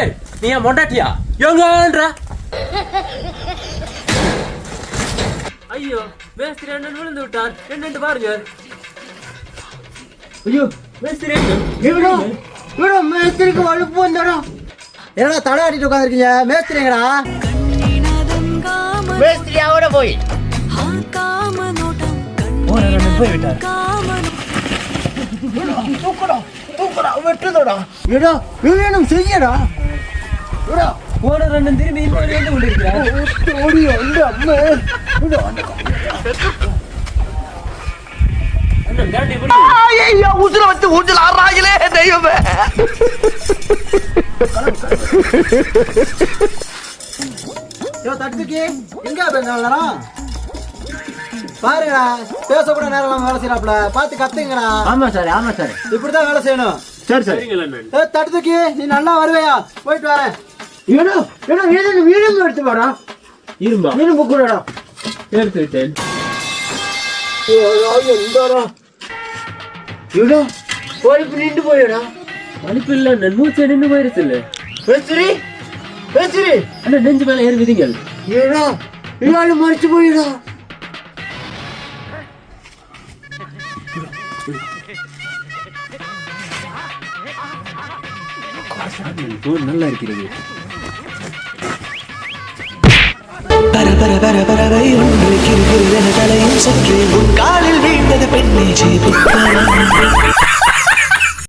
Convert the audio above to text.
ஏய் நீ என் மொண்டாட்டியா எங்கன்றா? ஐயோ மேஸ்திரி அண்ணன் விழுந்து விட்டான், என்னன்னு பாருங்க. ஐயோ மேஸ்திரி மேஸ்திரிக்கு வலுப்பு வந்துடா. என்னடா தலை ஆட்டிட்டு உட்காந்துருக்கீங்க? மேஸ்திரிங்கடா. மேஸ்திரியாவோட போய் போய் விட்டார். தூக்கடா தூக்கடா வெட்டுதடா. ஏடா ஏனும் செய்யடா. ஏடா ஓனர் அண்ணன் திரும்பி இந்த வழி வந்து கொண்டிருக்கிறார். ஓடி வந்து அம்மே உசுர வச்சு ஊஞ்சல் ஆடுறாங்களே தெய்வமே. தட்டுக்கு எங்க பேசுறான் பாருங்கடா. பேசக்கூட நேரம் வேலை செய்யறாப்ல, பார்த்து கத்துங்கடா. ஆமா சார் ஆமா சார், இப்படிதான் வேலை செய்யணும். சரி சரி தட்டுக்கு நீ நல்லா வருவையா? போயிட்டு வரேன். வீடும் எடுத்து வாடா. இரும்பா இரும்பு கூடடா எடுத்து விட்டேன். பழுப்பு நின்று போயிடா. பழுப்பு இல்ல மூச்சு நின்று போயிருச்சு. இல்ல பேசுறி பேசுறி அண்ணா நெஞ்சு மேல ஏறி விதிங்கள். ஏடா இவாளு மறைச்சு போயிடா. நல்லா இருக்கிறது. பரபரவை ஒன்று கிருகிரு என தலையும் சற்றே உன் காலில் வீழ்ந்தது பெண்ணே.